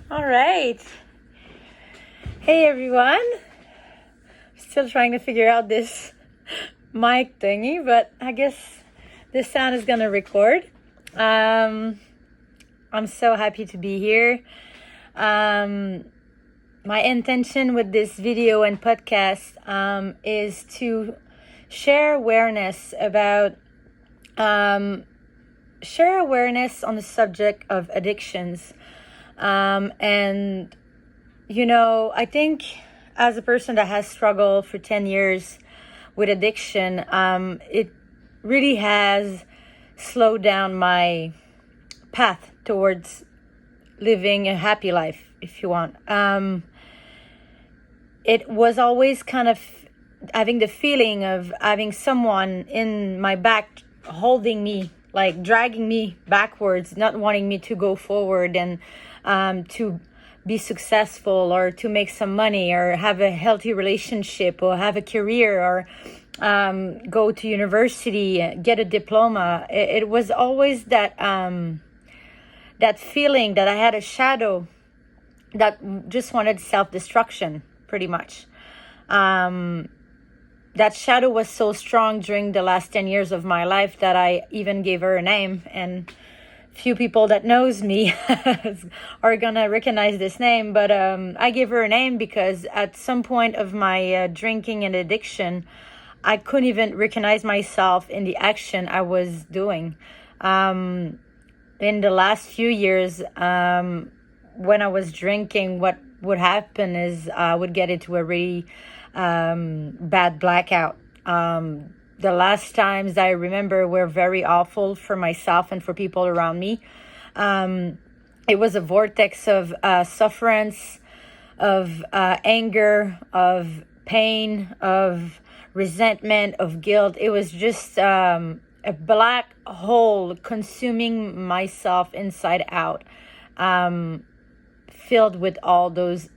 All right. Hey everyone. Still trying to figure out this mic thingy, but I guess this sound is gonna record. I'm so happy to be here. My intention with this video and podcast is to share awareness on the subject of addictions. And I think as a person that has struggled for 10 years with addiction, it really has slowed down my path towards living a happy life, if you want. It was always kind of having the feeling of having someone in my back holding me, like dragging me backwards, not wanting me to go forward and to be successful or to make some money or have a healthy relationship or have a career or go to university, get a diploma. It was always that feeling that I had a shadow that just wanted self-destruction, pretty much. That shadow was so strong during the last 10 years of my life that I even gave her a name, and few people that knows me are gonna recognize this name, but I gave her a name because at some point of my drinking and addiction, I couldn't even recognize myself in the action I was doing. In the last few years, when I was drinking, what would happen is I would get into a really bad blackout. The last times I remember were very awful for myself and for people around me. It was a vortex of sufferance, of anger, of pain, of resentment, of guilt. It was just a black hole consuming myself inside out, filled with all those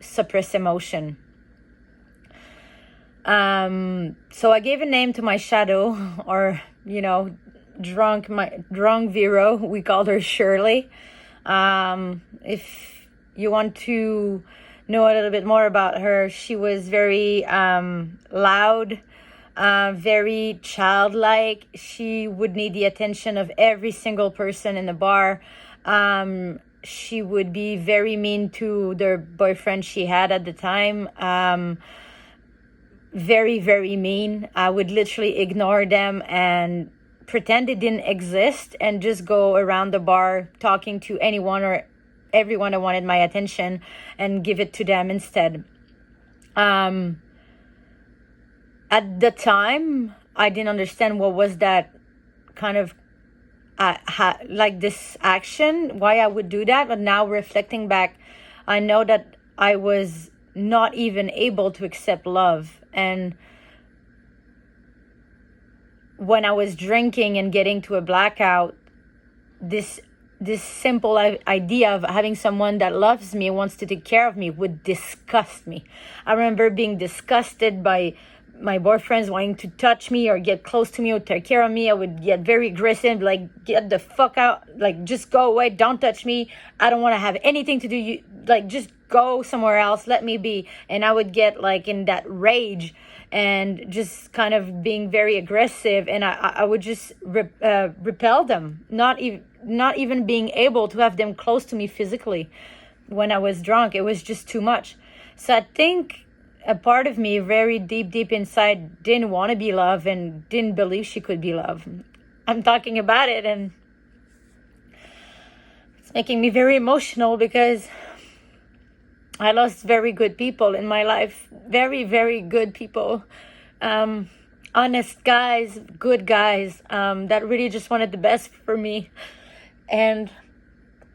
suppressed emotion. So I gave a name to my shadow, or drunk Vero. We called her Shirley. If you want to know a little bit more about her, she was very loud, very childlike. She would need the attention of every single person in the bar. She would be very mean to the boyfriend she had at the time. Very, very mean. I would literally ignore them and pretend it didn't exist and just go around the bar talking to anyone or everyone that wanted my attention and give it to them instead. At the time, I didn't understand what was that kind of like this action, why I would do that. But now reflecting back, I know that I was not even able to accept love. And when I was drinking and getting to a blackout, this simple idea of having someone that loves me, wants to take care of me, would disgust me. I remember being disgusted by my boyfriends wanting to touch me or get close to me or take care of me. I would get very aggressive, like, get the fuck out, like, just go away, don't touch me, I don't want to have anything to do, just go somewhere else, let me be. And I would get like in that rage and just kind of being very aggressive, and I would just repel them, not even being able to have them close to me physically. When I was drunk, it was just too much. So I think a part of me very deep inside didn't want to be loved and didn't believe she could be loved. I'm talking about it and it's making me very emotional because I lost very good people in my life. Very, very good people. Honest guys, good guys, that really just wanted the best for me. And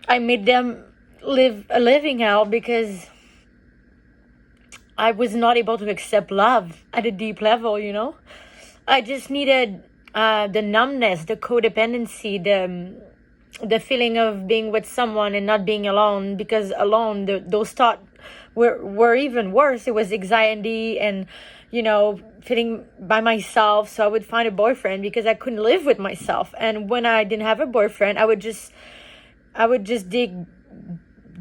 I made them live a living hell because I was not able to accept love at a deep level, I just needed the numbness, the codependency, the feeling of being with someone and not being alone, because alone, those thoughts were even worse. It was anxiety and, feeling by myself. So I would find a boyfriend because I couldn't live with myself. And when I didn't have a boyfriend, I would just dig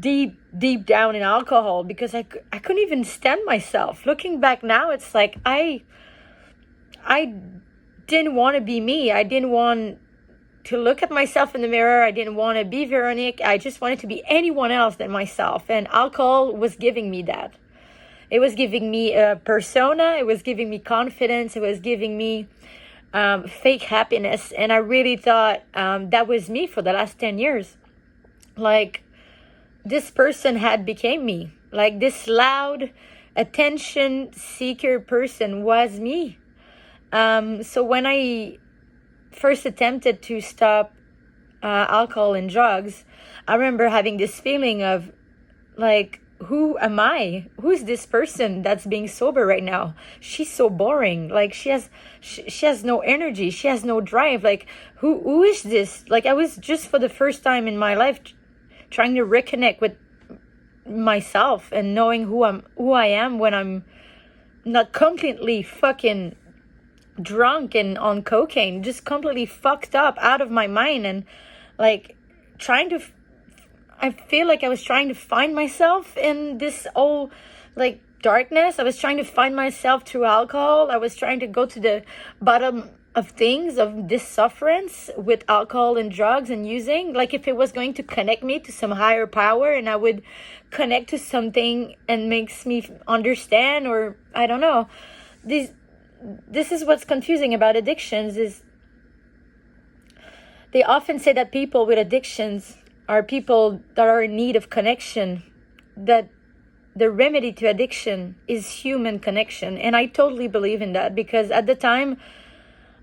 deep deep down in alcohol because I couldn't even stand myself. Looking back now, it's like I didn't want to be me. I didn't want to look at myself in the mirror. I didn't want to be Veronique. I just wanted to be anyone else than myself. And alcohol was giving me that. It was giving me a persona. It was giving me confidence. It was giving me fake happiness. And I really thought that was me for the last 10 years. Like, this person had became me. Like, this loud, attention seeker person was me. So when I first attempted to stop alcohol and drugs, I remember having this feeling of like, who am I? Who's this person that's being sober right now? She's so boring. Like, she has no energy. She has no drive. Like, who is this? Like, I was just for the first time in my life trying to reconnect with myself and knowing who I am when I'm not completely fucking drunk and on cocaine, just completely fucked up, out of my mind, and like I feel like I was trying to find myself in this old like darkness. I was trying to find myself through alcohol. I was trying to go to the bottom of things, of this sufferance with alcohol and drugs and using, like if it was going to connect me to some higher power and I would connect to something and makes me understand, or I don't know. This is what's confusing about addictions, is they often say that people with addictions are people that are in need of connection, that the remedy to addiction is human connection. And I totally believe in that, because at the time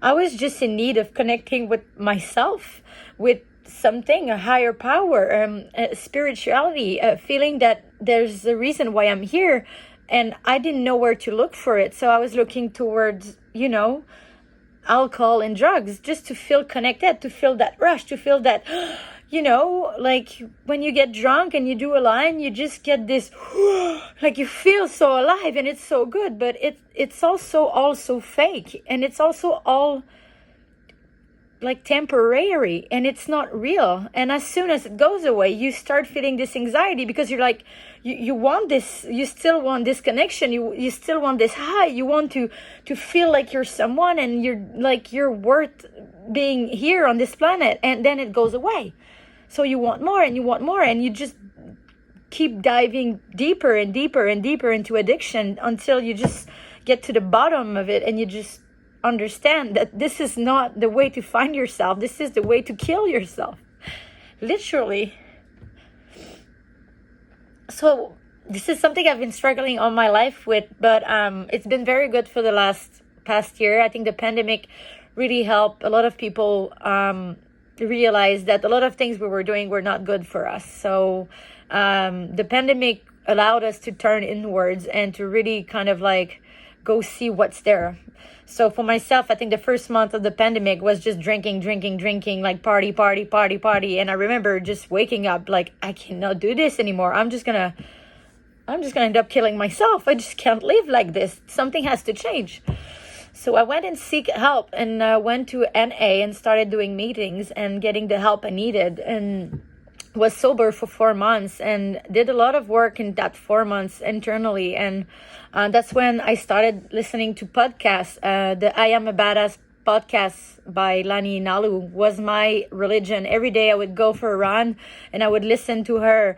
I was just in need of connecting with myself, with something, a higher power, spirituality, feeling that there's a reason why I'm here. And I didn't know where to look for it. So I was looking towards, alcohol and drugs, just to feel connected, to feel that rush, to feel that, like when you get drunk and you do a line, you just get this, like you feel so alive and it's so good. But it's also fake. And it's also all like temporary, and it's not real. And as soon as it goes away, you start feeling this anxiety, because you're like, you want this, you still want this connection, you still want this high, you want to feel like you're someone, and you're worth being here on this planet. And then it goes away, so you want more and you want more, and you just keep diving deeper and deeper and deeper into addiction until you just get to the bottom of it, and you just understand that this is not the way to find yourself. This is the way to kill yourself, literally. So this is something I've been struggling all my life with, but it's been very good for the past year. I think the pandemic really helped a lot of people realize that a lot of things we were doing were not good for us. So the pandemic allowed us to turn inwards and to really kind of like go see what's there. So for myself, I think the first month of the pandemic was just drinking, like party. And I remember just waking up like, I cannot do this anymore. I'm just gonna end up killing myself. I just can't live like this. Something has to change. So I went and seek help, and went to NA and started doing meetings and getting the help I needed, and was sober for 4 months and did a lot of work in that 4 months internally. And that's when I started listening to podcasts. The I Am a Badass podcast by Lani Nalu was my religion. Every day I would go for a run and I would listen to her.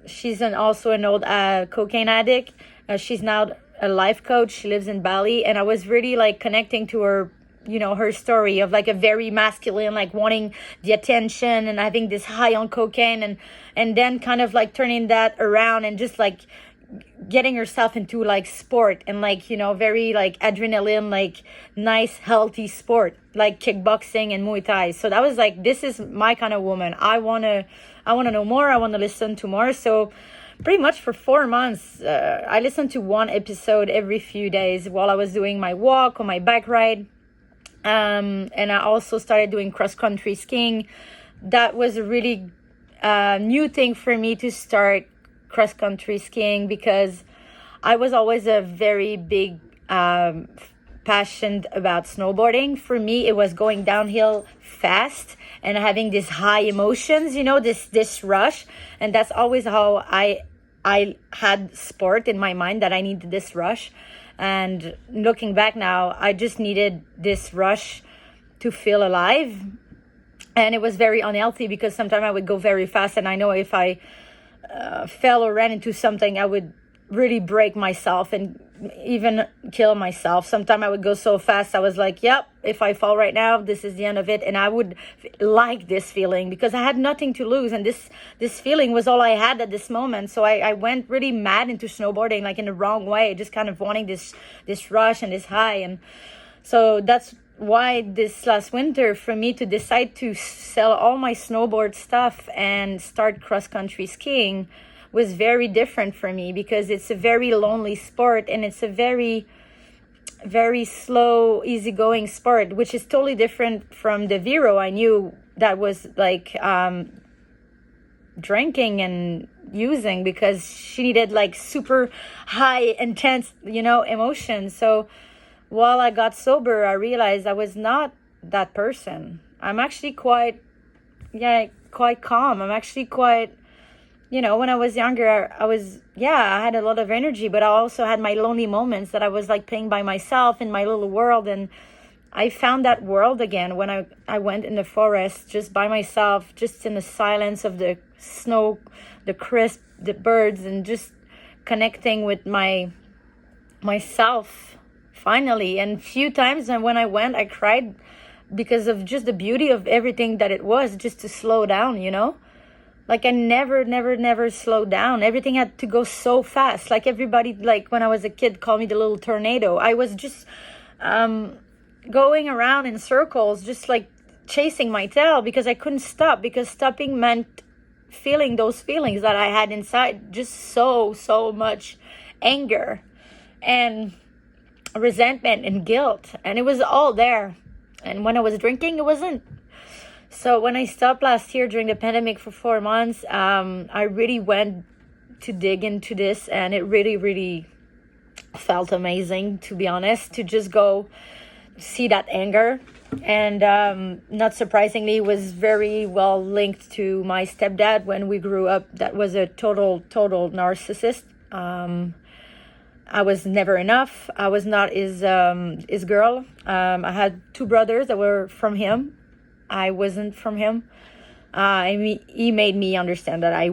She's also an old cocaine addict. She's now a life coach. She lives in Bali. And I was really like connecting to her, her story of like a very masculine, like wanting the attention and having this high on cocaine, and then kind of like turning that around and just like getting herself into like sport and like, very like adrenaline, like nice, healthy sport, like kickboxing and Muay Thai. So that was like, this is my kind of woman. I want to know more. I want to listen to more. So pretty much for 4 months, I listened to one episode every few days while I was doing my walk or my bike ride. And I also started doing cross-country skiing. That was a really new thing for me to start cross-country skiing, because I was always a very big passionate about snowboarding. For me, it was going downhill fast and having these high emotions, this rush. And that's always how I had sport in my mind, that I needed this rush. And looking back now, I just needed this rush to feel alive. And it was very unhealthy because sometimes I would go very fast, and I know if I fell or ran into something, I would really break myself and even kill myself. Sometimes I would go so fast, I was like, yep, if I fall right now, this is the end of it. And I would like this feeling because I had nothing to lose, and this feeling was all I had at this moment. So I went really mad into snowboarding, like in the wrong way, just kind of wanting this rush and this high. And so that's why this last winter, for me to decide to sell all my snowboard stuff and start cross-country skiing was very different for me, because it's a very lonely sport, and it's a very, very slow, easygoing sport, which is totally different from the Vero I knew that was like drinking and using, because she needed like super high, intense, emotions. So while I got sober, I realized I was not that person. I'm actually quite calm. I'm actually quite, when I was younger, I had a lot of energy, but I also had my lonely moments that I was like playing by myself in my little world. And I found that world again when I went in the forest just by myself, just in the silence of the snow, the crisp, the birds, and just connecting with myself finally. And few times when I went, I cried because of just the beauty of everything that it was, just to slow down, Like I never slowed down. Everything had to go so fast. Like everybody, like when I was a kid, called me the little tornado. I was just going around in circles, just like chasing my tail, because I couldn't stop, because stopping meant feeling those feelings that I had inside, just so much anger and resentment and guilt, and it was all there. And when I was drinking, it wasn't. So when I stopped last year during the pandemic for 4 months, I really went to dig into this, and it really felt amazing, to be honest, to just go see that anger. And not surprisingly, it was very well linked to my stepdad when we grew up. That was a total narcissist. I was never enough. I was not his girl. I had 2 brothers that were from him. I wasn't from him. He made me understand that I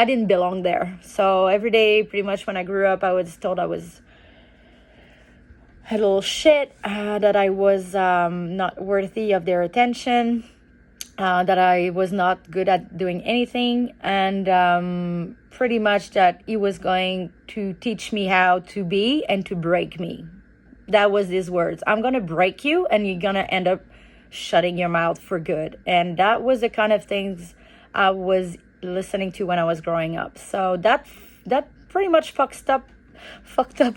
didn't belong there. So every day, pretty much when I grew up, I was told I was a little shit, that I was not worthy of their attention, that I was not good at doing anything, and pretty much that he was going to teach me how to be and to break me. That was his words. I'm going to break you, and you're going to end up shutting your mouth for good. And that was the kind of things I was listening to when I was growing up. So that pretty much fucked up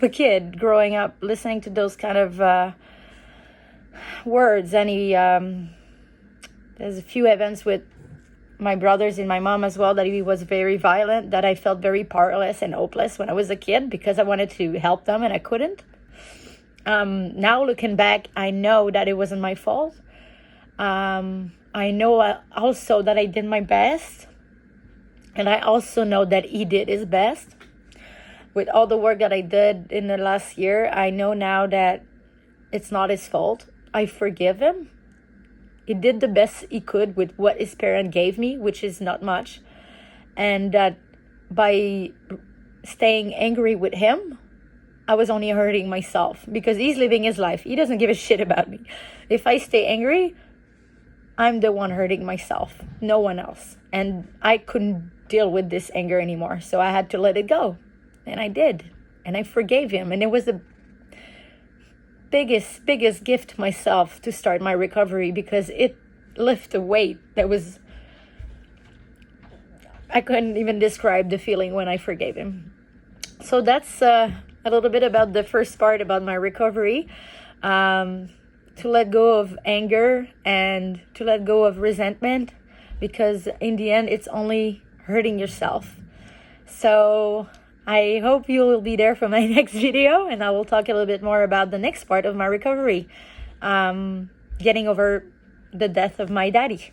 a kid growing up, listening to those kind of words. And there's a few events with my brothers and my mom as well, that he was very violent, that I felt very powerless and hopeless when I was a kid, because I wanted to help them and I couldn't. Now looking back, I know that it wasn't my fault. I know also that I did my best, and I also know that he did his best. With all the work that I did in the last year, I know now that it's not his fault. I forgive him. He did the best he could with what his parent gave me, which is not much. And that by staying angry with him, I was only hurting myself, because he's living his life. He doesn't give a shit about me. If I stay angry, I'm the one hurting myself, no one else. And I couldn't deal with this anger anymore. So I had to let it go. And I did. And I forgave him. And it was the biggest gift to myself to start my recovery, because it lifted a weight that was, I couldn't even describe the feeling when I forgave him. So that's a little bit about the first part about my recovery. To let go of anger and to let go of resentment, because in the end, it's only hurting yourself. So I hope you will be there for my next video, and I will talk a little bit more about the next part of my recovery, getting over the death of my daddy.